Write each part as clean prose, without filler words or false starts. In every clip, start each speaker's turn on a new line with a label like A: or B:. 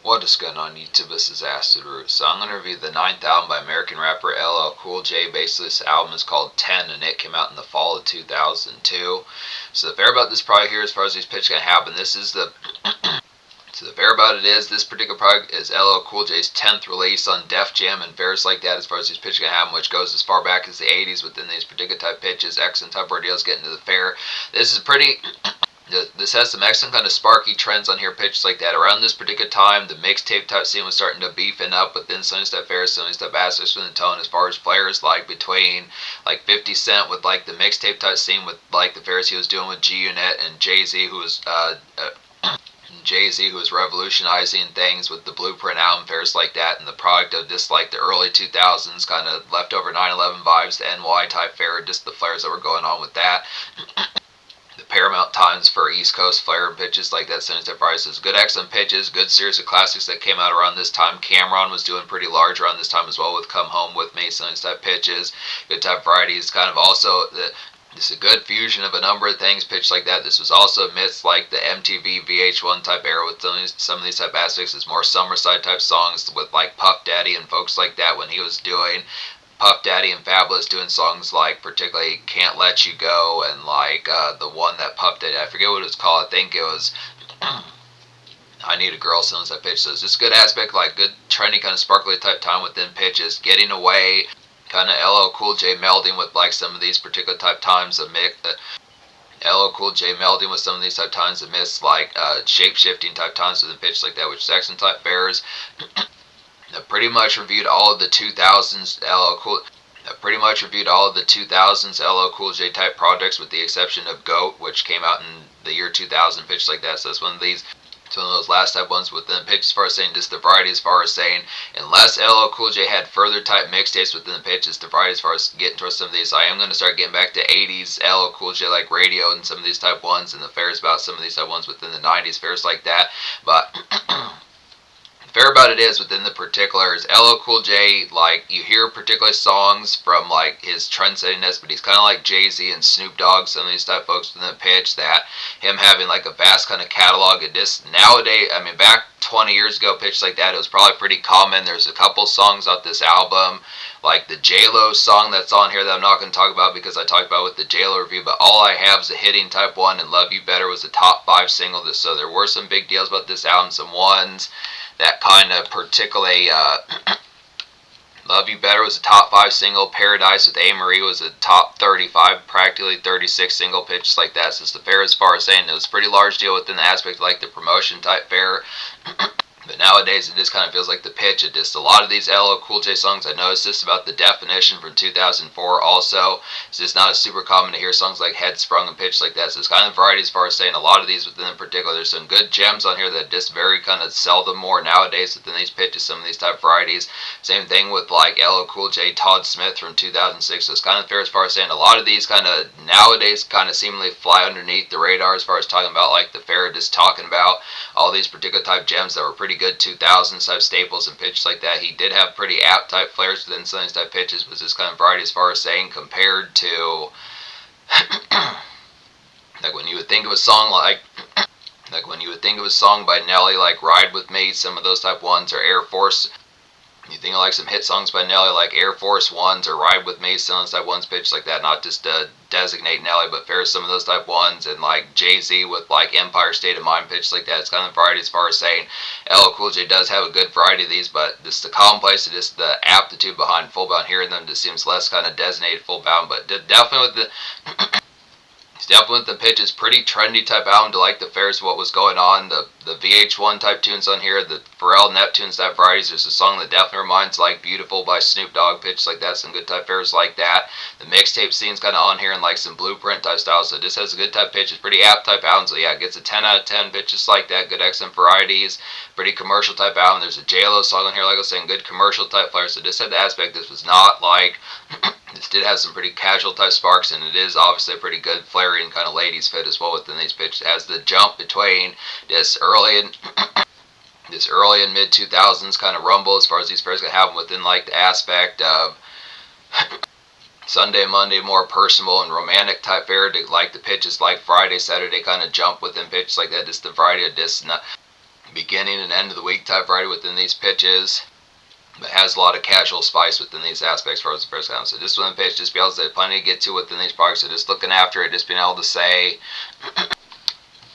A: What is going on YouTube? This is Acid Root. So I'm going to review the 9th album by American rapper LL Cool J. Basically this album is called 10 and it came out in the fall of 2002. So the fair about this project here as far as these pitches going to happen, this is the so the fair about it is this particular project is LL Cool J's 10th release on Def Jam and fairs like that as far as these pitches going to happen, which goes as far back as the 80s within these particular type pitches, excellent type ordeals getting to the fair. This is pretty This has some excellent kind of sparky trends on here, pitches like that. Around this particular time, the mixtape type scene was starting to beefing up within Sunny Step Fair, Sunny Step Aspects from the tone as far as players like between like 50 Cent with like the mixtape type scene with like the fairs he was doing with G Unit and Jay-Z who was Jay-Z who was revolutionizing things with the Blueprint album, fairs like that, and the product of just like the early 2000s kind of leftover 9/11 vibes, the NY type fair, just the flares that were going on with that. The Paramount times for East Coast flare and pitches like that, Sunny Step Rises. Good excellent pitches, good series of classics that came out around this time. Cameron was doing pretty large around this time as well with Come Home With Me, Sunny Step pitches, good type varieties, kind of also this is a good fusion of a number of things pitched like that. This was also amidst like the MTV VH1 type era with some of these type aspects. It's more Summerside type songs with like Puff Daddy and folks like that when he was doing Puff Daddy and Fabulous doing songs like particularly Can't Let You Go and like the one that Puff Daddy, I forget what it was called, I think it was I Need a Girl, songs that pitch. So it's just good aspect, like good trendy kind of sparkly type time within pitches, getting away, kind of LL Cool J melding with like some of these particular type times of mix. LL Cool J melding with some of these type times amidst like shape shifting type times within pitch like that, which Saxon type bears. I pretty much reviewed all of the 2000s LL Cool. I pretty much reviewed all of the 2000s LL Cool J type projects with the exception of GOAT, which came out in the year 2000, pitched like that. So it's one of these. It's one of those last type ones within the pitch as far as saying just the variety as far as saying unless LL Cool J had further type mixtapes within the pitch, it's the variety as far as getting towards some of these. I am going to start getting back to 80s LL Cool J like radio and some of these type ones and the fairs about some of these type ones within the 90s fairs like that. But fair about it is within the particulars, LL Cool J, like you hear particular songs from like his trendsettingness, but he's kind of like Jay-Z and Snoop Dogg, some of these type folks within the pitch, that him having like a vast kind of catalog of this nowadays. I mean, back 20 years ago, pitch like that, it was probably pretty common. There's a couple songs off this album, like the J-Lo song that's on here that I'm not going to talk about because I talked about with the J-Lo review, but All I Have is a hitting type one, and Love You Better was a top 5 single. So there were some big deals about this album, some ones that kind of particularly Love You Better was a top 5 single. Paradise with A. Marie was a top 35, practically 36 single, pitches like that. So it's the fair as far as saying it was a pretty large deal within the aspect of like the promotion type fair. But nowadays it just kind of feels like the pitch. It just a lot of these LL Cool J songs. I noticed this about the Definition from 2004. Also, it's just not as super common to hear songs like Head Sprung and pitch like that. So it's kind of variety as far as saying a lot of these within in particular. There's some good gems on here that just very kind of seldom more nowadays within these pitches. Some of these type varieties. Same thing with like LL Cool J, Todd Smith from 2006. So it's kind of fair as far as saying a lot of these kind of nowadays kind of seemingly fly underneath the radar as far as talking about like the fair, just talking about all these particular type gems that were pretty good 2000s type staples and pitches like that. He did have pretty apt type flares within some of these type pitches, but this kind of variety as far as saying compared to like when you would think of a song like when you would think of a song by Nelly like Ride With Me, some of those type ones, or Air Force. You think of like some hit songs by Nelly like Air Force Ones or Ride With Me, some of those type ones pitch like that, not just to designate Nelly, but fair some of those type ones, and like Jay-Z with like Empire State of Mind pitch like that. It's kind of variety as far as saying LL Cool J does have a good variety of these, but just the commonplace, just the aptitude behind full bound hearing them just seems less kind of designated full bound, but definitely with the definitely with the pitches, pretty trendy type album to like the fairs, what was going on. The VH1 type tunes on here, the Pharrell Neptunes type varieties. There's a song that definitely reminds like Beautiful by Snoop Dogg, pitch like that, some good type fairs like that. The mixtape scene's kind of on here and like some Blueprint type style, so it just has a good type pitch. It's pretty apt type album, so yeah, it gets a 10 out of 10 pitches like that. Good excellent varieties, pretty commercial type album. There's a J-Lo song on here, like I was saying, good commercial type flair. So this had the aspect, this was not like this did have some pretty casual type sparks, and it is obviously a pretty good flary and kind of ladies fit as well within these pitches. As the jump between this early and mid 2000s kind of rumble as far as these fairs can happen within like the aspect of Sunday, Monday, more personal and romantic type fair to like the pitches like Friday, Saturday kind of jump within pitches like that. Just the variety of this beginning and end of the week type variety within these pitches. But has a lot of casual spice within these aspects as far as the first comes. So just one pitch, just be able to say plenty to get to within these products. So just looking after it, just being able to say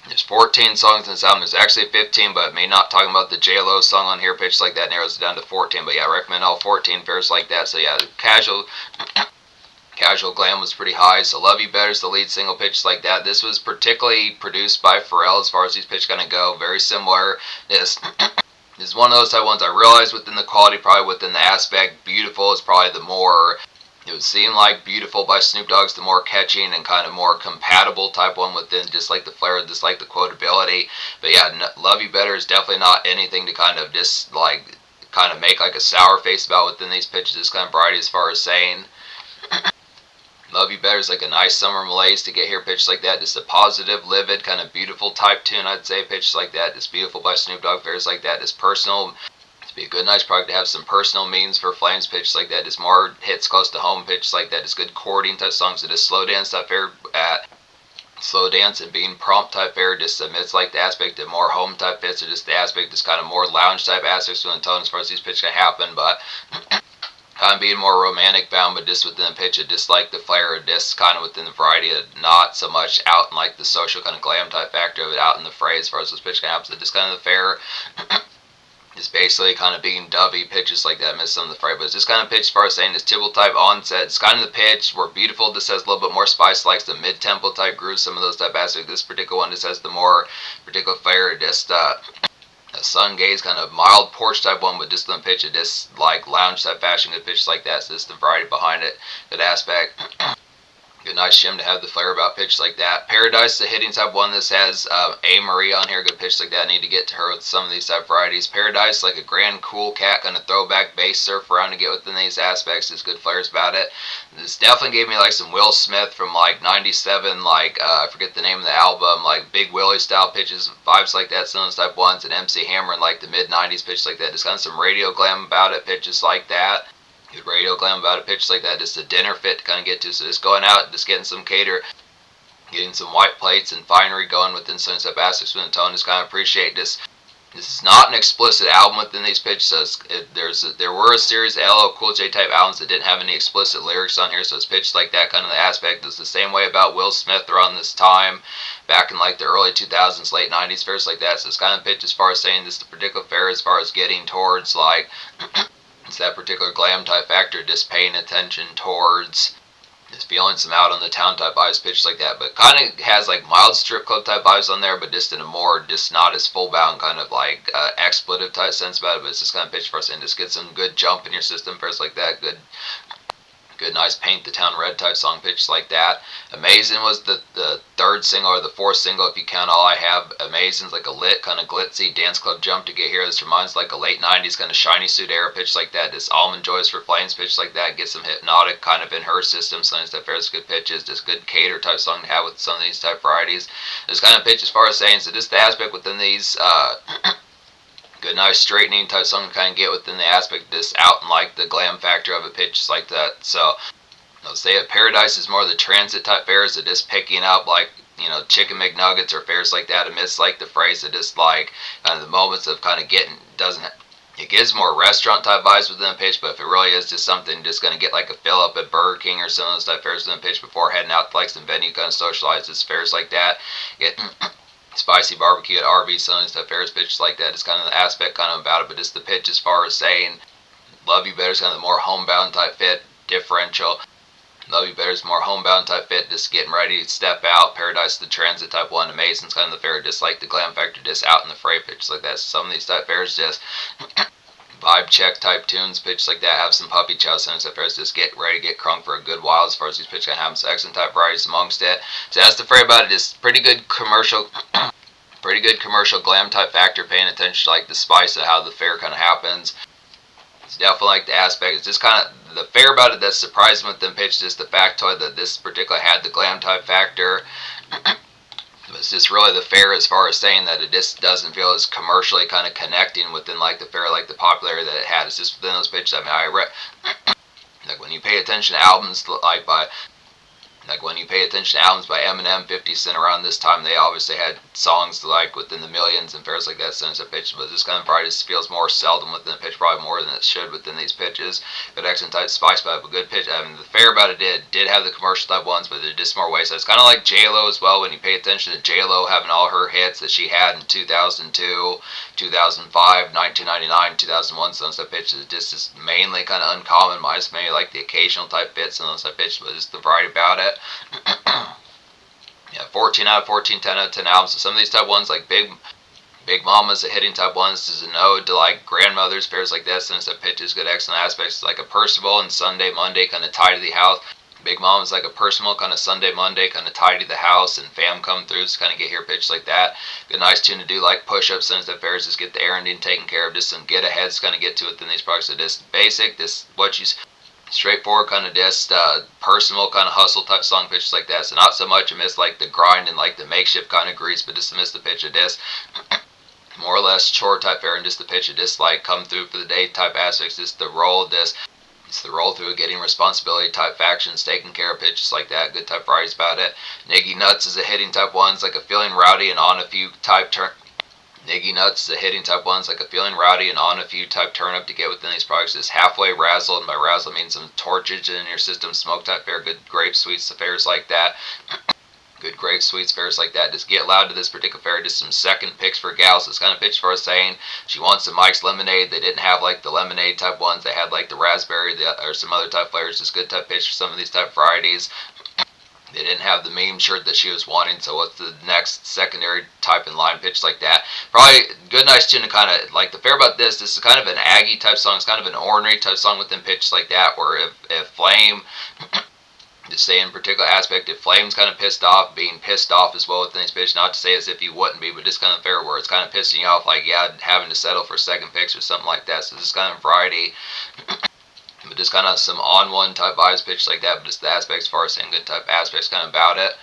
A: there's 14 songs in this album. There's actually 15, but me not talking about the J-Lo song on here, pitch like that narrows it down to 14. But yeah, I recommend all 14 pairs like that. So yeah, casual glam was pretty high. So Love You Better is the lead single, pitch like that. This was particularly produced by Pharrell as far as these pitches gonna go. Very similar. This is one of those type ones I realized within the quality, probably within the aspect, beautiful is probably the more, it would seem like Beautiful by Snoop Dogg's the more catching and kind of more compatible type one within just like the flair, just like the quotability. But yeah, Love You Better is definitely not anything to kind of just like kind of make like a sour face about within these pitches. This kind of variety as far as saying Love You Better is like a nice summer malaise to get here, pitch like that. Just a positive, livid, kind of beautiful type tune, I'd say, pitch like that. Just Beautiful by Snoop Dogg, pairs like that. Just personal, to be a good, nice product to have some personal meanings for Flames, pitch like that. Just more hits close to home, pitch like that. Just good courting type songs. So just slow dance type fair at slow dance and being prompt type fair. Just amidst like the aspect of more home type fits, or just the aspect just kind of more lounge type aspects to the tone as far as these pitch can happen, but kind of being more romantic bound, but just within the pitch of just like the flair of this kind of within the variety of not so much out in like the social kind of glam type factor of it out in the phrase as far as this pitch can happen. So just kind of the fair just basically kind of being dovey pitches like that, miss some of the fray, but it's just kind of pitch as far as saying this Tibble type onset. It's kind of the pitch where Beautiful just has a little bit more spice, likes the mid-tempo type grooves, some of those type aspects. This particular one just has the more particular flair, just a sun gaze kind of mild porch type one, but just the pitch of this like lounge type fashion, good pitch like that. So just the variety behind it, good aspect. Good nice shim to have the flair about pitch like that. Paradise, the hitting type one. This has A. Marie on here. Good pitch like that. I need to get to her with some of these type varieties. Paradise, like a grand cool cat, kind of throwback bass surf around to get within these aspects. There's good flares about it. This definitely gave me like some Will Smith from like 97, like I forget the name of the album, like Big Willie style pitches, vibes like that, some of those type ones, and MC Hammer in like the mid 90s pitch like that. Just kind of some radio glam about it, pitches like that. Good radio glam about a pitch like that, just a dinner fit to kind of get to. So just going out, just getting some cater, getting some white plates and finery going within some type aspects within the tone. Just kind of appreciate this. This is not an explicit album within these pitches. So there were a series of LL Cool J type albums that didn't have any explicit lyrics on here. So it's pitched like that kind of the aspect. It's the same way about Will Smith around this time, back in like the early 2000s, late 90s, fairs like that. So it's kind of pitched as far as saying this the particular fair as far as getting towards like it's that particular glam type factor, just paying attention towards just feeling some out on the town type vibes, pitch like that. But kind of has like mild strip club type vibes on there, but just in a more, just not as full bound kind of like expletive type sense about it. But it's just kind of pitch for us and just get some good jump in your system first like that. Good nice paint the town red type song pitch like that. Amazing was the third single or the fourth single if you count All I Have. Amazing's like a lit kind of glitzy dance club jump to get here. This reminds like a late 90s kind of shiny suit era pitch like that. This Almond Joys for Flames pitch like that. Get some hypnotic kind of in her system. Some of these type fair's good pitches. Just good cater type song to have with some of these type varieties. This kind of pitch as far as saying, so just the aspect within these good nice straightening type song to kind of get within the aspect of this out and like the glam factor of a pitch like that. So I'll say it, Paradise is more the transit type fares that just picking up like, you know, chicken McNuggets or fares like that amidst like the phrase that just like kind of the moments of kind of getting, it gives more restaurant type vibes within the pitch, but if it really is just something just going to get like a fill up at Burger King or some of those type fares within the pitch before heading out to like some venue kind of socialize, this fares like that, get spicy barbecue at Arby's, some of these type fares pitches like that is kind of the aspect kind of about it, but just the pitch as far as saying Love You Better is kind of the more homebound type fit, differential. Love You Better is more homebound type fit, just getting ready to step out. Paradise the transit type one. Amazing's kind of the fair, just like the glam factor, just out in the fray pitch like that. So some of these type fairs just vibe check type tunes, pitch like that, have some puppy chow sounds type fairs, just get ready to get crunk for a good while as far as these pitch can have some excellent type varieties amongst it. So that's the fray about it. It's pretty good commercial glam type factor, paying attention to like the spice of how the fair kind of happens. It's definitely like the aspect. It's just kind of the fair about it that's surprising with them pitch, just the factoid that this particular had the glam type factor. It's just really the fair as far as saying that it just doesn't feel as commercially kind of connecting within like the fair, like the popularity that it had. It's just within those pitches. I mean, like when you pay attention to albums like by Like when you pay attention to albums by Eminem, 50 Cent around this time, they obviously had songs like within the millions and pairs like that since the pitch, but this kind of variety just feels more seldom within the pitch, probably more than it should within these pitches. Good accent type spice, but a good pitch. I mean, the fair about it did have the commercial type ones, but they're just more ways. So it's kind of like J-Lo as well when you pay attention to J-Lo having all her hits that she had in 2002, 2005, 1999, 2001, so those type pitches. Just is mainly kind of uncommon, minus maybe like the occasional type bits and those type pitches, but just the variety about it. Yeah, 14 out of 14, 10 out of 10 albums. So some of these type ones, like Big Mama's a hitting type ones, is an ode to like grandmothers, pairs like that, since that pitches good excellent aspects, like a Percival and Sunday Monday kind of tie to the house. Big Mama's like a Percival kind of Sunday Monday kind of tie to the house, and Fam come through to kind of get here pitch like that. Good nice tune to do like push-ups, since that fairs just get the erranding taken care of, just some get aheads kind of get to it in these products. So just basic, this what you straightforward kind of just personal kind of hustle type song pitches like that. So not so much amidst like the grind and like the makeshift kind of grease, but just amidst the pitch of this more or less chore type fare, and just the pitch of this like come through for the day type aspects. Just the roll of this. It's the roll through getting responsibility type factions taken care of pitches like that. Good type varieties about it. Niggy Nuts is a hitting type ones, like a feeling rowdy and on a few type turn. Niggy Nuts, the hitting type ones, like a feeling rowdy and on a few type turn up to get within these products is halfway razzle, and by razzle I mean some torchage in your system, smoke type fare, good grape sweets affairs like that. Good grape sweets fairs like that. Just get loud to this particular fair. Just some second picks for gals. It's kind of pitched for us saying she wants some Mike's lemonade. They didn't have like the lemonade type ones. They had like the raspberry or some other type flavors. Just good type pitch for some of these type varieties. They didn't have the meme shirt that she was wanting, so what's the next secondary type in line pitch like that? Probably good, nice tune to kind of like the fair about this. This is kind of an Aggie type song. It's kind of an ornery type song within pitches like that, where if Flame, to say in particular aspect, if Flame's kind of pissed off, being pissed off as well within this pitch, not to say as if you wouldn't be, but just kind of fair where it's kind of pissing you off, like yeah, having to settle for second picks or something like that. So this kind of variety. But just kind of some on one type vibes pitch like that, but just the aspects as far as saying good type aspects kind of about it.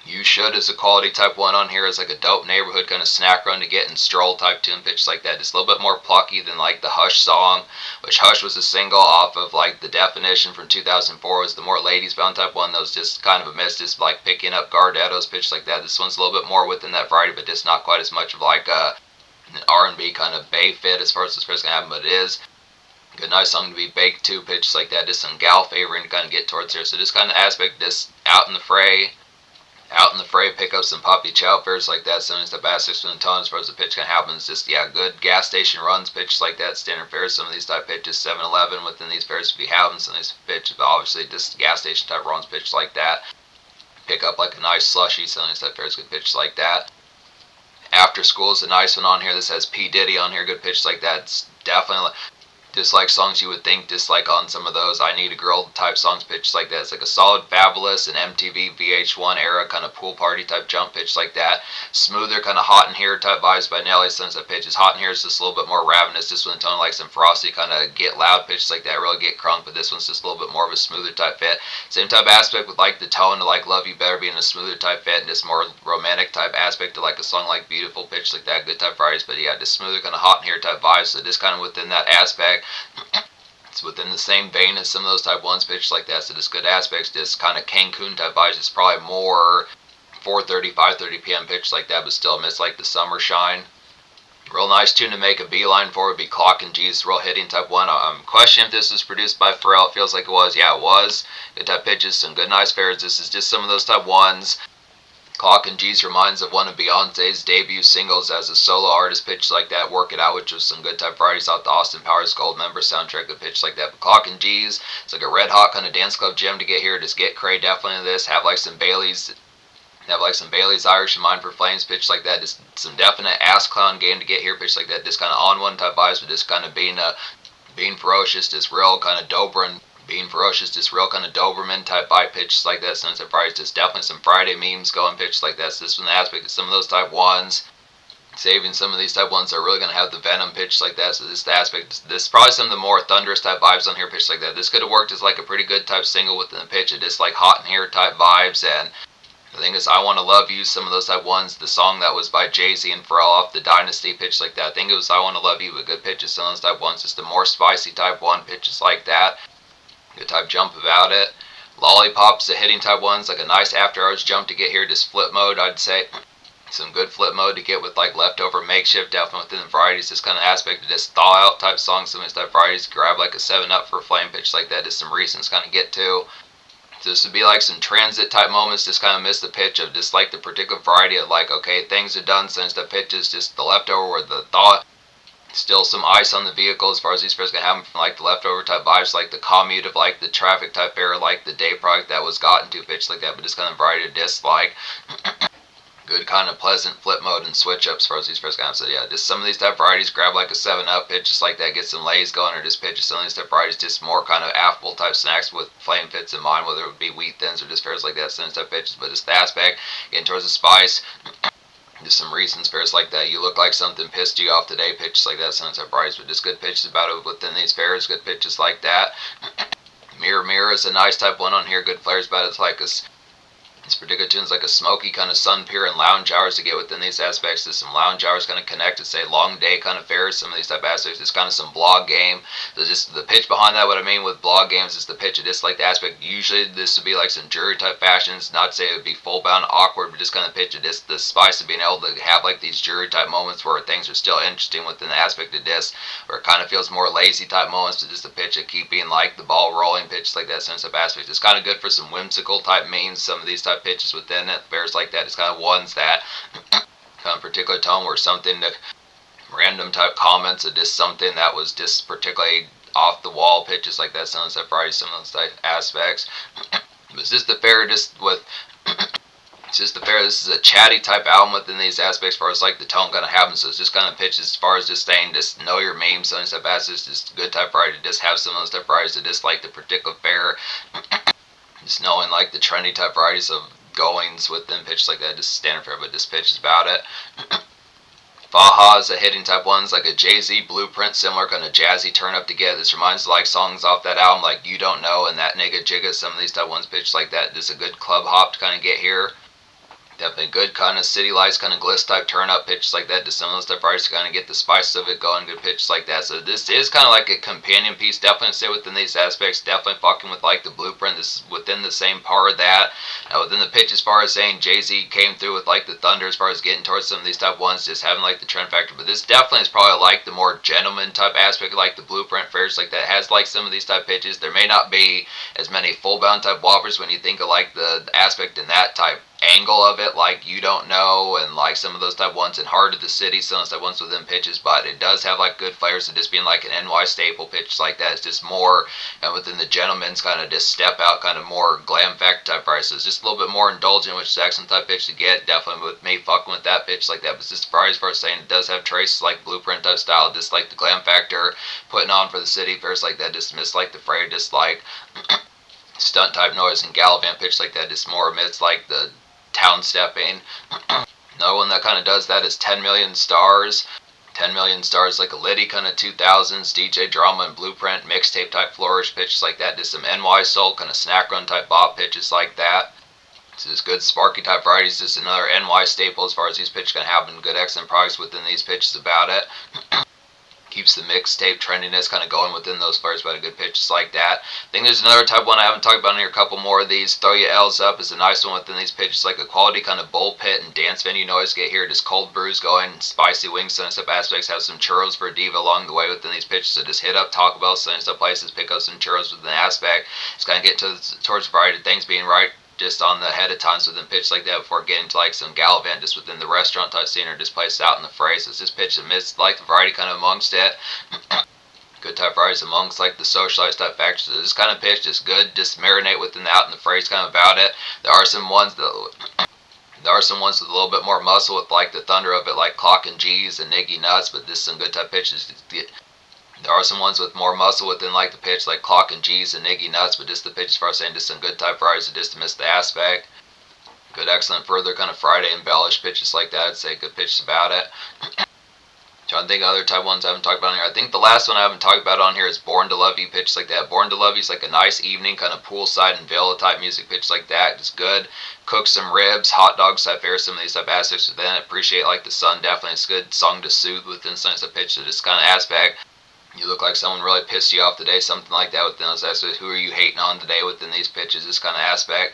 A: You Should is a quality type one on here. It's like a dope neighborhood kind of snack run to get, and Stroll type tune pitch like that. Just a little bit more plucky than like the Hush song, which Hush was a single off of like The Definition from 2004. Was the more ladies bound type one that was just kind of a miss, just like picking up Gardetto's pitch like that. This one's a little bit more within that variety, but just not quite as much of like an R&B kind of bay fit as far as this person can happen, but it is. Good nice song to be baked to, pitches like that. Just some gal favoring to kind of get towards here. So this kind of aspect, just out in the fray, pick up some puppy chow fares like that. Some of the basics from the tone as far as the pitch kind of happens. Just yeah, good gas station runs pitches like that. Standard fares. Some of these type pitches, 7-Eleven within these fares to be having some of these pitches, but obviously just gas station type runs pitches like that. Pick up like a nice slushy. Some of these type fares, good pitches like that. After School is a nice one on here. This has P Diddy on here. Good pitches like that. It's definitely just like songs you would think, just like on some of those I Need a Girl type songs pitch like that. It's like a solid Fabulous and MTV VH1 era kind of pool party type jump pitch like that. Smoother kind of Hot in Here type vibes by Nelly. Since that pitch is Hot in Here is just a little bit more ravenous. This one tone like some frosty kind of get loud pitches like that, really get crunk, but this one's just a little bit more of a smoother type fit. Same type aspect with like the tone to like Love You Better being a smoother type fit, and just more romantic type aspect to like a song like Beautiful pitch like that. Good type varieties, but yeah, just smoother kind of Hot in Here type vibes. So just kind of within that aspect. It's within the same vein as some of those type ones pitches like that. So just good aspects, just kind of Cancun type vibes. It's probably more 4:30, 5:30 p.m. pitches like that, but still miss like the summer shine. Real nice tune to make a beeline for would be Clock and G's, real hitting type one. Question if this was produced by Pharrell. It feels like it was. Yeah, it was. Good type pitches, some good nice fares. This is just some of those type ones. Clock and G's reminds of one of Beyonce's debut singles as a solo artist, pitch like that. Work It Out, which was some good type varieties out the Austin Powers Gold Member soundtrack, good pitch like that. But Clock and G's, it's like a red hot kind of dance club gym to get here. Just get cray definitely this. Have like some Bailey's Irish and Mine for Flames pitch like that. Just some definite ass clown game to get here, pitch like that. Just kind of on one type vibes, but just kind of being ferocious, just real kind of Dobrin. Being ferocious, just real kind of Doberman type vibe pitches like that. Sunset Fridays, just definitely some Friday memes going pitches like that. So this one the aspect of some of those type ones. Saving some of these type ones are really going to have the Venom pitch like that. So this the aspect. This is probably some of the more thunderous type vibes on here pitch like that. This could have worked as like a pretty good type single within the pitch. It just like Hot in Here type vibes, and I think it's I Want to Love You, some of those type ones. The song that was by Jay-Z and Pharrell off the Dynasty pitch like that. I think it was I Want to Love You, but good pitches. Some of those type ones, just the more spicy type one pitches like that. Good type jump about it. Lollipops, the hitting type ones, like a nice after hours jump to get here. Just flip mode, I'd say. Some good flip mode to get with like leftover makeshift, definitely within the varieties. This kind of aspect of just thaw out type songs, some of these type varieties. Grab like a 7-up for a flame pitch like that. Just some reasons kind of get to. So this would be like some transit type moments, just kind of miss the pitch of just like the particular variety of like, okay, things are done since the pitch is just the leftover or the thaw. Still some ice on the vehicle as far as these pairs can happen from like the leftover type vibes, like the commute of like the traffic type error, like the day product that was gotten to pitch like that, but just kind of variety of disc like good kind of pleasant flip mode and switch up as far as these pairs can happen. So yeah, just some of these type varieties, grab like a 7-up pitch just like that, get some lays going, or just pitches. Some of these type varieties, just more kind of affable type snacks with flame fits in mind, whether it would be wheat thins or just pairs like that, some of these type pitches, but just the aspect, getting towards the spice. Just some reasons, pairs like that. You look like something pissed you off today, pitches like that, some of these type varieties, but just good pitches about it within these pairs, good pitches like that. Mirror Mirror is a nice type one on here, good flares about it. It's like this particular tune's like a smoky kind of sun pier and lounge hours to get within these aspects. There's some lounge hours kind of connected, say long day kind of fares, some of these type aspects. It's kind of some blog game. So just the pitch behind that, what I mean with blog games is the pitch of this like the aspect. Usually this would be like some jury type fashions, not to say it would be full bound awkward, but just kind of pitch of this, the spice of being able to have like these jury type moments where things are still interesting within the aspect of this, where it kind of feels more lazy type moments, to just the pitch of keeping like the ball rolling, pitch like that sense of aspect. It's kind of good for some whimsical type memes, some of these type pitches within it, bears like that. It's kind of ones that kind of particular tone where something that random type comments or just something that was just particularly off the wall pitches like that, some of those type, some of those type aspects. But it's just the fair, just with it's just the fair. This is a chatty type album within these aspects, as far as like the tone kind of happens. So it's just kind of pitches as far as just saying, just know your memes, some of these type aspects. Just good type variety to just have some of those type varieties to just like the particular fair. Just knowing like the trendy type varieties of goings within pitches like that, just standard fare, but just pitches about it. Faha is a hitting type one's like a Jay-Z blueprint, similar kind of jazzy turn up to get. This reminds like songs off that album like You Don't Know and That Nigga Jigga, some of these type ones pitch like that. Just a good club hop to kind of get here. Definitely good kind of city lights, kind of gliss type turn up pitches like that to some of those type artists to kind of get the spice of it going, good pitches like that. So this is kind of like a companion piece, definitely stay within these aspects, definitely fucking with like the blueprint. This is within the same part of that. Now within the pitch, as far as saying Jay-Z came through with like the thunder, as far as getting towards some of these type ones, just having like the trend factor. But this definitely is probably like the more gentleman type aspect, like the blueprint fares like that, has like some of these type pitches. There may not be as many full bound type whoppers when you think of like the aspect in that type angle of it, like You Don't Know and like some of those type ones in Heart of the City, some of those type ones within pitches, but it does have like good flares of just being like an NY staple pitch like that. It's just more and within the gentleman's kind of just step out kind of more glam factor type variety. So it's just a little bit more indulgent, which is excellent type pitch to get. Definitely with me fucking with that pitch like that. But it's just as far as saying it does have traces like blueprint type style, just like the glam factor putting on for the city fairs like that, just miss like the fray, just like stunt type noise and gallivant pitch like that, just more amidst like the town stepping. Another one that kind of does that is 10 Million Stars. 10 Million Stars, like a Liddy kind of 2000s DJ drama and blueprint mixtape type flourish pitches like that. Just some NY soul kind of snack run type bop pitches like that. So this good sparky type varieties, just another NY staple as far as these pitches can happen. Good excellent products within these pitches about it. Keeps the mixtape trendiness kind of going within those flares, but a good pitch just like that. I think there's another type one I haven't talked about in here. A couple more of these. Throw Your L's Up is a nice one within these pitches, like a quality kind of bull pit and dance venue noise. Get here, just cold brews going, spicy wings, some stuff aspects. Have some churros for a diva along the way within these pitches. So just hit up Taco Bell, some stuff places, pick up some churros within the aspect. Just kind of get towards a variety of things being right just on the head of times within pitch like that before getting to like some gallivant just within the restaurant type scene or just placed out in the phrase. So it's just pitch amidst like the variety kind of amongst it. Good type varieties amongst like the socialized type factors. So this kind of pitch is good, just marinate within the out in the phrase kind of about it. There are some ones with a little bit more muscle with like the thunder of it, like Clock and G's and Niggy Nuts, but this is some good type pitches. There are some ones with more muscle within like the pitch, like Clock and G's and Niggy Nuts, but just the pitch as far as saying just some good type varieties just to miss the aspect. Good, excellent, further kind of Friday embellished pitches like that. I'd say good pitches about it. Trying to think of other type ones I haven't talked about on here. I think the last one I haven't talked about on here is Born to Love You pitch like that. Born to Love You is like a nice evening kind of poolside and villa type music pitch like that. Just good. Cook some ribs, hot dogs type fare, some of these type aspects within it. Appreciate like the sun, definitely. It's a good song to soothe within some type pitch. So this kind of aspect. You look like someone really pissed you off today, something like that within those aspects. Who are you hating on today within these pitches? This kind of aspect.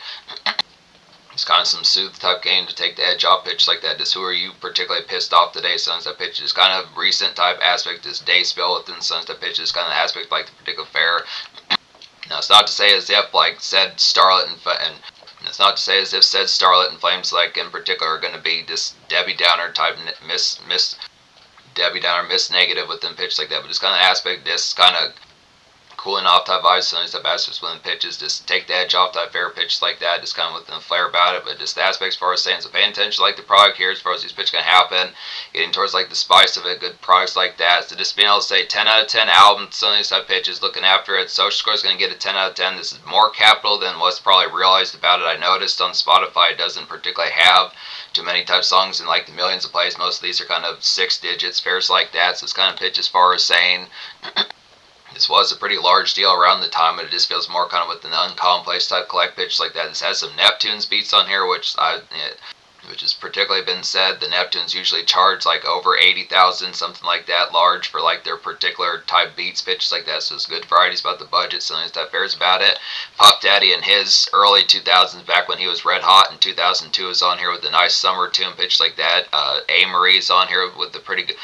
A: It's kind of some soothe type game to take the edge off pitch like that. Just who are you particularly pissed off today? Sunset pitches kind of recent type aspect. This day spell within sunset pitches kind of aspect like the particular fair. Now it's not to say as if like said Starlet and it's not to say as if said Starlet and Flames like in particular are going to be this Debbie Downer type miss Debbie Downer miss negative within pitch like that. But it's kind of aspect this kind of cooling off type vibes, some of these type aspects within pitches, just take the edge off type fair pitches like that, just kind of within the flair about it, but just the aspects as far as saying, so paying attention to like the product here as far as these pitches can happen, getting towards like the spice of it, good products like that, so just being able to say 10 out of 10 album, some of these type pitches, looking after it, social score is going to get a 10 out of 10, this is more capital than what's probably realized about it. I noticed on Spotify it doesn't particularly have too many type songs in like the millions of plays, most of these are kind of 6 digits, fairs like that, so it's kind of pitch as far as saying, this was a pretty large deal around the time, but it just feels more kind of with an uncommonplace type collect pitch like that. This has some Neptunes beats on here, which has particularly been said. The Neptunes usually charge like over 80,000, something like that, large for like their particular type beats pitches like that. So it's good varieties about the budget. Some of these type fares about it. Puff Daddy in his early 2000s, back when he was red hot in 2002, is on here with a nice summer tune pitch like that. A. Marie's on here with the pretty good.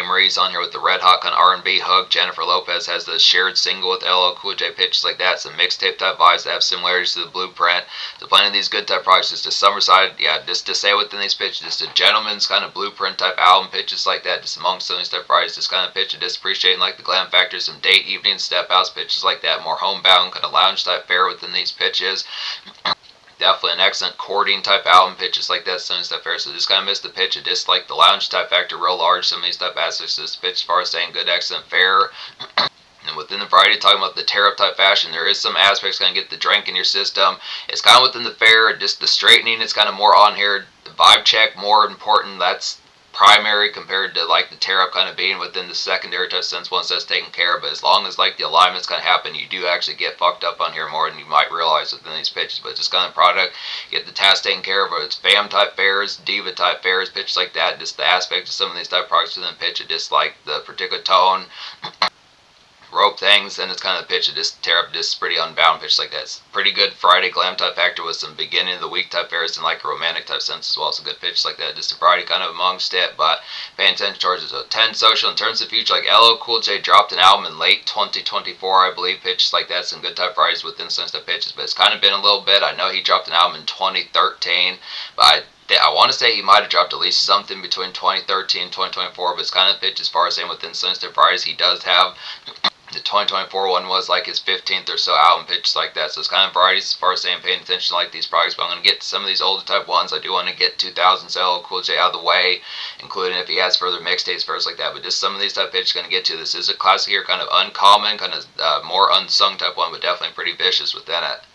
A: Marie's on here with the red hot kind of R&B hook. Jennifer Lopez has the shared single with LL Cool J pitches like that. Some mixtape type vibes that have similarities to the blueprint. So plenty of these good type products. Just a summer side, yeah, just to say within these pitches, just a gentleman's kind of blueprint type album pitches like that. Just amongst some of these type varieties, just kind of pitch and just appreciating like the glam factor, some date evening step outs pitches like that. More homebound kind of lounge type fare within these pitches. Definitely an excellent courting type album pitches like that, some of these type fair. So just kind of missed the pitch. It just like the lounge type factor real large. Some of these type aspects of this pitch as far as saying good, excellent fair. And within the variety, talking about the tear up type fashion, there is some aspects going to get the drink in your system. It's kind of within the fair, just the straightening. It's kind of more on here. The vibe check more important. That's primary compared to like the tear up kind of being within the secondary touch sense once that's taken care of. But as long as like the alignment's going to happen, you do actually get fucked up on here more than you might realize within these pitches. But just kind of product, get the task taken care of, whether it's fam type fairs, diva type fairs, pitches like that, just the aspect of some of these type products within pitch, it just like the particular tone, rope things, and it's kind of the pitch of just tear up, just pretty unbound pitch like that. It's pretty good Friday glam type factor with some beginning of the week type fairs and like a romantic type sense as well. It's a good pitch like that, just a variety kind of amongst it, but paying attention towards it. So 10 social in terms of future, like LL Cool J dropped an album in late 2024, I believe, pitches like that, some good type varieties within some type pitches, but it's kind of been a little bit. I know he dropped an album in 2013, but I want to say he might have dropped at least something between 2013 and 2024, but it's kind of pitch as far as saying within some type varieties he does have. The 2024 one was like his 15th or so album pitch like that. So it's kind of varieties as far as saying paying attention to like these products. But I'm going to get to some of these older type ones. I do want to get 2000s LL Cool J out of the way, including if he has further mixtapes first like that. But just some of these type pitches going to get to. This is a classic here, kind of uncommon, kind of more unsung type one, but definitely pretty vicious within it.